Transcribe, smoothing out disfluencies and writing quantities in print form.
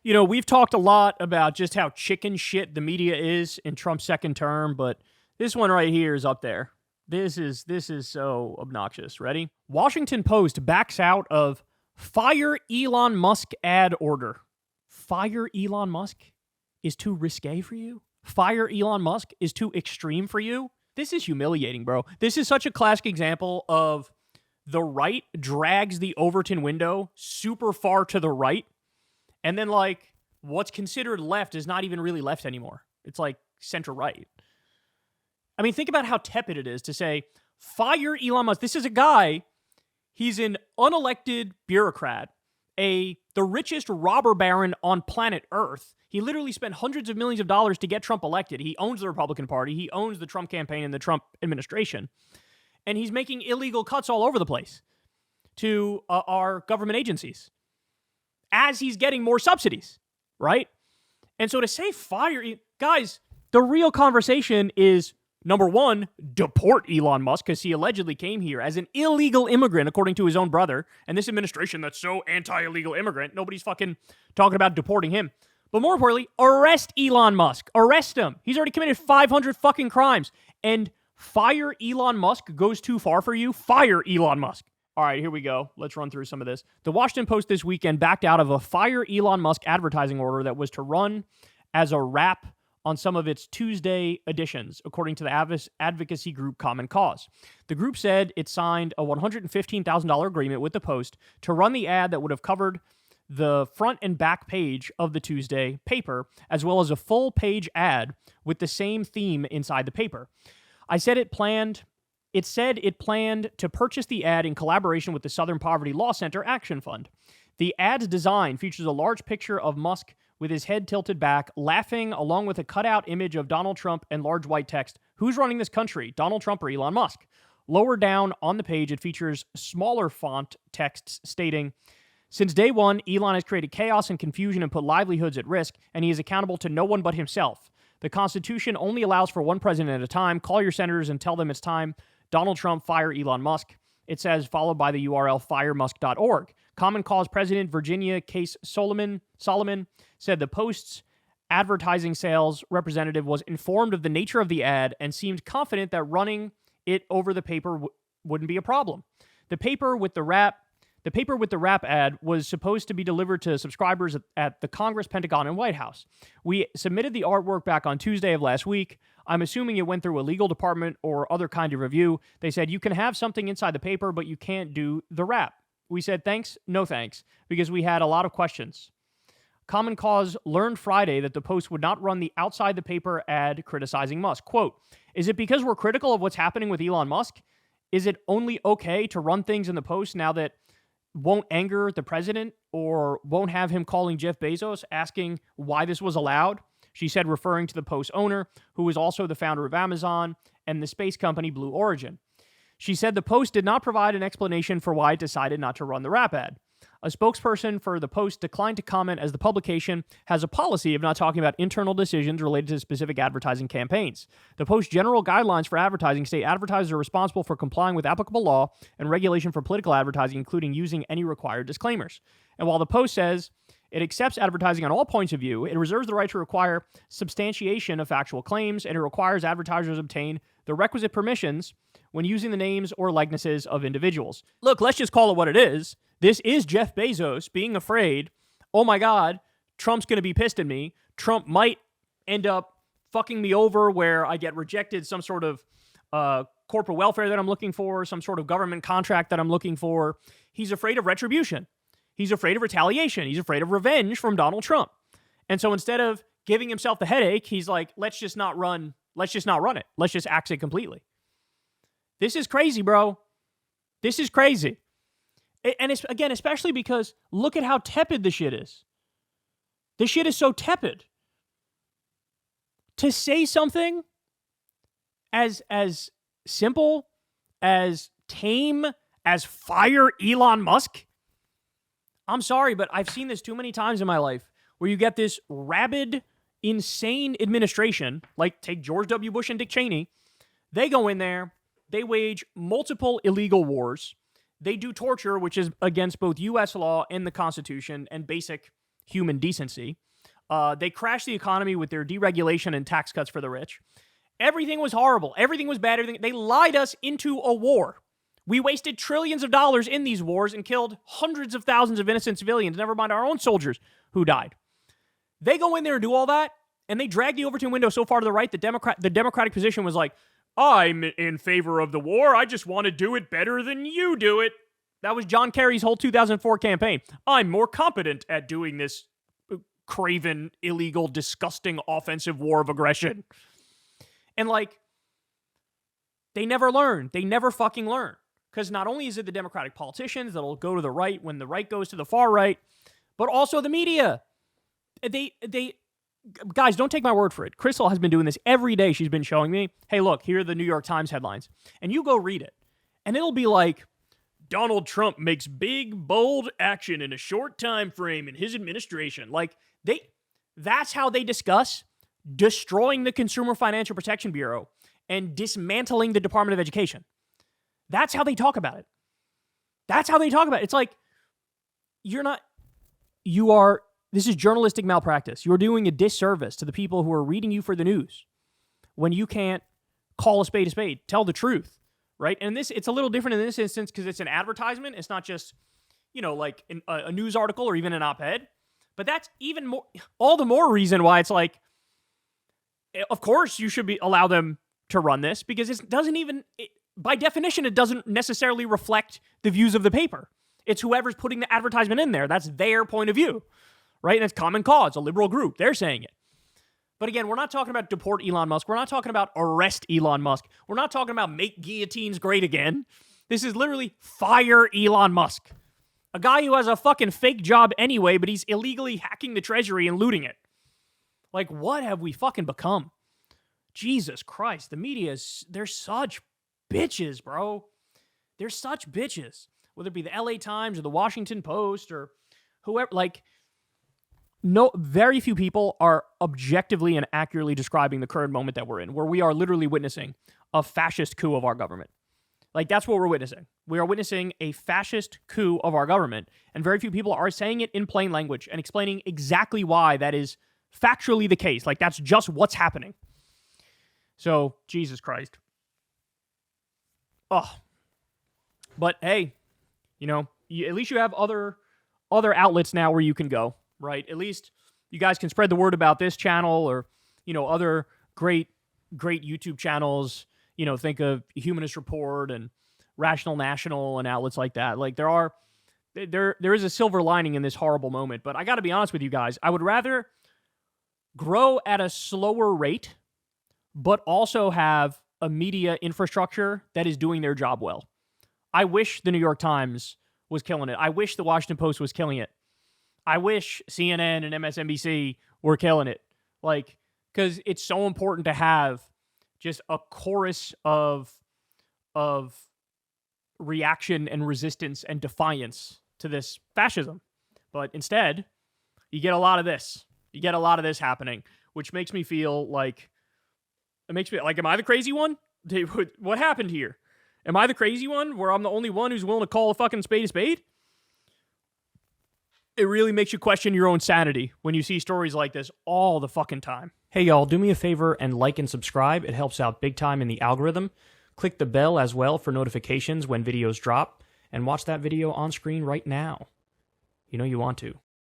We've talked a lot about just how chicken shit the media is in Trump's second term, but this one right here is up there. This is so obnoxious. Ready? Washington Post backs out of fire Elon Musk ad order. Fire Elon Musk is too risque for you? Fire Elon Musk is too extreme for you? This is humiliating, bro. This is such a classic example of the right drags the Overton window super far to the right, and then, like, what's considered left is not even really left anymore. It's like center-right. I mean, think about how tepid it is to say, fire Elon Musk. This is a guy, he's an unelected bureaucrat, the richest robber baron on planet Earth. He literally spent hundreds of millions of dollars to get Trump elected. He owns the Republican Party. He owns the Trump campaign and the Trump administration. And he's making illegal cuts all over the place to our government agencies as he's getting more subsidies, right? And so to say fire, guys, the real conversation is, number one, deport Elon Musk because he allegedly came here as an illegal immigrant, according to his own brother. And this administration that's so anti-illegal immigrant, nobody's fucking talking about deporting him. But more importantly, arrest Elon Musk. Arrest him. He's already committed 500 fucking crimes. And fire Elon Musk goes too far for you? Fire Elon Musk. All right, here we go. Let's run through some of this. The Washington Post this weekend backed out of a fire Elon Musk advertising order that was to run as a wrap on some of its Tuesday editions, according to the advocacy group Common Cause. The group said it signed a $115,000 agreement with the Post to run the ad that would have covered the front and back page of the Tuesday paper, as well as a full-page ad with the same theme inside the paper. It said it planned to purchase the ad in collaboration with the Southern Poverty Law Center Action Fund. The ad's design features a large picture of Musk with his head tilted back, laughing, along with a cutout image of Donald Trump and large white text, "Who's running this country, Donald Trump or Elon Musk?" Lower down on the page, it features smaller font texts stating, "Since day one, Elon has created chaos and confusion and put livelihoods at risk, and he is accountable to no one but himself. The Constitution only allows for one president at a time. Call your senators and tell them it's time. Donald Trump, fire Elon Musk." It says, followed by the URL firemusk.org. Common Cause President Virginia Case Solomon said the Post's advertising sales representative was informed of the nature of the ad and seemed confident that running it over the paper wouldn't be a problem. The paper with the wrap ad was supposed to be delivered to subscribers at the Congress, Pentagon, and White House. We submitted the artwork back on Tuesday of last week. I'm assuming it went through a legal department or other kind of review. They said, you can have something inside the paper, but you can't do the wrap. We said, thanks, no thanks, because we had a lot of questions. Common Cause learned Friday that the Post would not run the outside the paper ad criticizing Musk. Quote, "Is it because we're critical of what's happening with Elon Musk? Is it only okay to run things in the Post now that won't anger the president or won't have him calling Jeff Bezos asking why this was allowed?" She said, referring to the Post owner, who is also the founder of Amazon and the space company Blue Origin. She said the Post did not provide an explanation for why it decided not to run the wrap ad. A spokesperson for the Post declined to comment, as the publication has a policy of not talking about internal decisions related to specific advertising campaigns. The Post's general guidelines for advertising state advertisers are responsible for complying with applicable law and regulation for political advertising, including using any required disclaimers. And while the Post says it accepts advertising on all points of view, it reserves the right to require substantiation of factual claims, and it requires advertisers obtain the requisite permissions when using the names or likenesses of individuals. Look, let's just call it what it is. This is Jeff Bezos being afraid, oh my God, Trump's going to be pissed at me. Trump might end up fucking me over where I get rejected some sort of corporate welfare that I'm looking for, some sort of government contract that I'm looking for. He's afraid of retribution. He's afraid of retaliation. He's afraid of revenge from Donald Trump. And so instead of giving himself the headache, he's like, let's just not run it. Let's just axe it completely. This is crazy, bro. This is crazy. And it's, again, especially because look at how tepid the shit is. This shit is so tepid. To say something as simple, as tame, as fire Elon Musk, I'm sorry, but I've seen this too many times in my life where you get this rabid, insane administration, like take George W. Bush and Dick Cheney. They go in there, they wage multiple illegal wars, they do torture, which is against both U.S. law and the Constitution and basic human decency. They crashed the economy with their deregulation and tax cuts for the rich. Everything was horrible. Everything was bad. They lied us into a war. We wasted trillions of dollars in these wars and killed hundreds of thousands of innocent civilians, never mind our own soldiers who died. They go in there and do all that, and they drag the Overton window so far to the right, the Democratic position was like, I'm in favor of the war. I just want to do it better than you do it. That was John Kerry's whole 2004 campaign. I'm more competent at doing this craven, illegal, disgusting offensive war of aggression. And like, they never learn. They never fucking learn. Because not only is it the Democratic politicians that'll go to the right when the right goes to the far right, but also the media. Guys, don't take my word for it. Crystal has been doing this every day. She's been showing me, hey, look, here are the New York Times headlines. And you go read it. And it'll be like, Donald Trump makes big, bold action in a short time frame in his administration. Like, that's how they discuss destroying the Consumer Financial Protection Bureau and dismantling the Department of Education. That's how they talk about it. That's how they talk about it. It's like, this is journalistic malpractice. You're doing a disservice to the people who are reading you for the news when you can't call a spade, tell the truth, right? And it's a little different in this instance because it's an advertisement. It's not just, like a news article or even an op-ed. But that's even more, all the more reason why it's like, of course you should allow them to run this because it doesn't even, by definition, it doesn't necessarily reflect the views of the paper. It's whoever's putting the advertisement in there. That's their point of view, right? And it's Common Cause, a liberal group. They're saying it. But again, we're not talking about deport Elon Musk. We're not talking about arrest Elon Musk. We're not talking about make guillotines great again. This is literally fire Elon Musk. A guy who has a fucking fake job anyway, but he's illegally hacking the treasury and looting it. Like, what have we fucking become? Jesus Christ. The media they're such bitches, bro. They're such bitches. Whether it be the LA Times or the Washington Post or whoever, very few people are objectively and accurately describing the current moment that we're in, where we are literally witnessing a fascist coup of our government. Like, that's what we're witnessing. We are witnessing a fascist coup of our government, and very few people are saying it in plain language and explaining exactly why that is factually the case. Like, that's just what's happening. So, Jesus Christ. Oh. But, hey, at least you have other outlets now where you can go, right? At least you guys can spread the word about this channel or, other great YouTube channels. Think of Humanist Report and Rational National and outlets like that. Like, there is a silver lining in this horrible moment. But I got to be honest with you guys. I would rather grow at a slower rate, but also have a media infrastructure that is doing their job well. I wish the New York Times was killing it. I wish the Washington Post was killing it. I wish CNN and MSNBC were killing it. Like, because it's so important to have just a chorus of reaction and resistance and defiance to this fascism. But instead, you get a lot of this. You get a lot of this happening, which makes me feel like, am I the crazy one? What happened here? Am I the crazy one where I'm the only one who's willing to call a fucking spade a spade? It really makes you question your own sanity when you see stories like this all the fucking time. Hey y'all, do me a favor and like and subscribe. It helps out big time in the algorithm. Click the bell as well for notifications when videos drop, and watch that video on screen right now. You know you want to.